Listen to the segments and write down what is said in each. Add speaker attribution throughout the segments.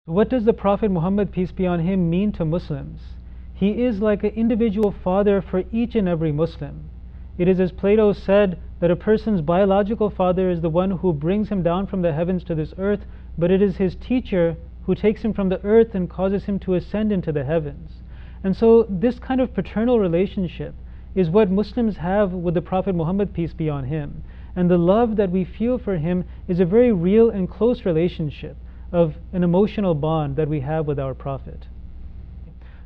Speaker 1: What does the Prophet Muhammad, peace be on him, mean to Muslims? He is like an individual father for each and every Muslim. It is as Plato said that a person's biological father is the one who brings him down from the heavens to this earth, but it is his teacher who takes him from the earth and causes him to ascend into the heavens. And so this kind of paternal relationship is what Muslims have with the Prophet Muhammad, peace be on him. And the love that we feel for him is a very real and close relationship of an emotional bond that we have with our Prophet.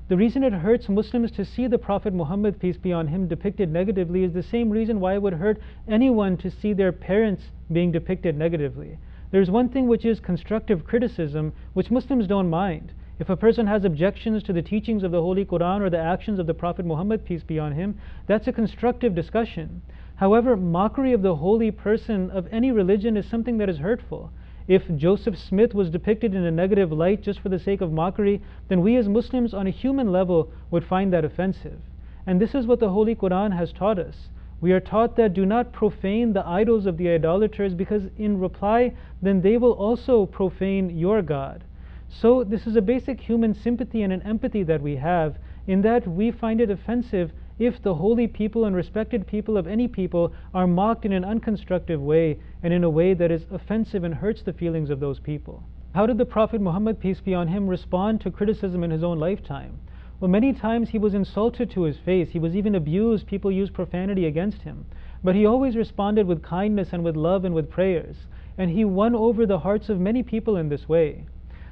Speaker 1: The reason it hurts Muslims to see the Prophet Muhammad, peace be on him, depicted negatively is the same reason why it would hurt anyone to see their parents being depicted negatively. There's one thing which is constructive criticism, which Muslims don't mind. If a person has objections to the teachings of the Holy Quran or the actions of the Prophet Muhammad, peace be on him, that's a constructive discussion. However, mockery of the holy person of any religion is something that is hurtful. If Joseph Smith was depicted in a negative light just for the sake of mockery, then we as Muslims on a human level would find that offensive. And this is what the Holy Quran has taught us. We are taught that do not profane the idols of the idolaters, because in reply, then they will also profane your God. So this is a basic human sympathy and an empathy that we have, in that we find it offensive if the holy people and respected people of any people are mocked in an unconstructive way and in a way that is offensive and hurts the feelings of those people. How did the Prophet Muhammad, peace be on him, respond to criticism in his own lifetime? Well, many times he was insulted to his face. He was even abused. People used profanity against him. But he always responded with kindness and with love and with prayers. And he won over the hearts of many people in this way.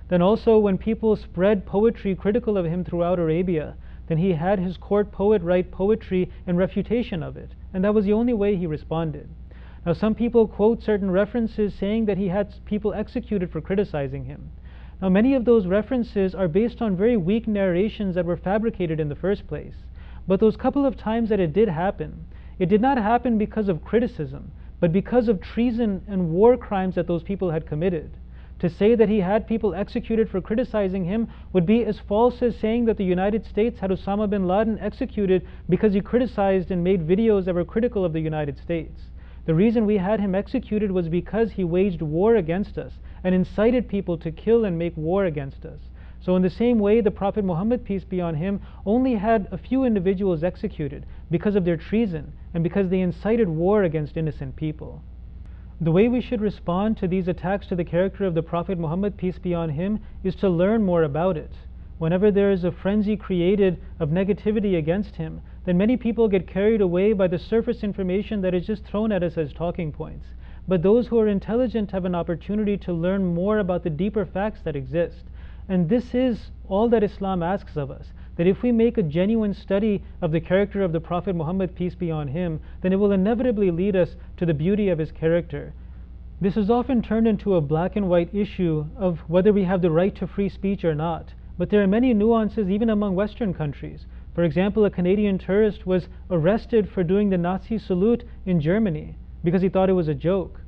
Speaker 1: Then also when people spread poetry critical of him throughout Arabia, then he had his court poet write poetry in refutation of it. And that was the only way he responded. Now some people quote certain references saying that he had people executed for criticizing him. Now many of those references are based on very weak narrations that were fabricated in the first place. But those couple of times that it did not happen because of criticism, but because of treason and war crimes that those people had committed. To say that he had people executed for criticizing him would be as false as saying that the United States had Osama bin Laden executed because he criticized and made videos that were critical of the United States. The reason we had him executed was because he waged war against us and incited people to kill and make war against us. So in the same way, the Prophet Muhammad, peace be on him, only had a few individuals executed because of their treason and because they incited war against innocent people. The way we should respond to these attacks to the character of the Prophet Muhammad, peace be on him, is to learn more about it. Whenever there is a frenzy created of negativity against him, then many people get carried away by the surface information that is just thrown at us as talking points. But those who are intelligent have an opportunity to learn more about the deeper facts that exist. And this is all that Islam asks of us, that if we make a genuine study of the character of the Prophet Muhammad, peace be on him, then it will inevitably lead us to the beauty of his character. This is often turned into a black and white issue of whether we have the right to free speech or not. But there are many nuances even among Western countries. For example, a Canadian tourist was arrested for doing the Nazi salute in Germany because he thought it was a joke.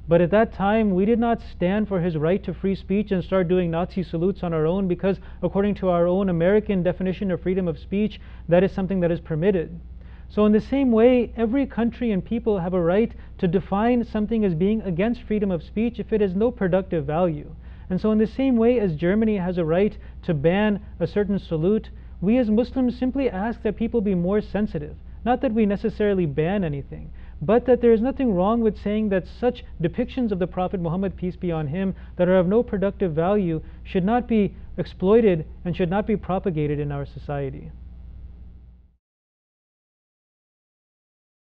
Speaker 1: But at that time, we did not stand for his right to free speech and start doing Nazi salutes on our own, because according to our own American definition of freedom of speech, that is something that is permitted. So in the same way, every country and people have a right to define something as being against freedom of speech if it has no productive value. And so in the same way as Germany has a right to ban a certain salute, we as Muslims simply ask that people be more sensitive. Not that we necessarily ban anything, but that there is nothing wrong with saying that such depictions of the Prophet Muhammad, peace be on him, that are of no productive value should not be exploited and should not be propagated in our society.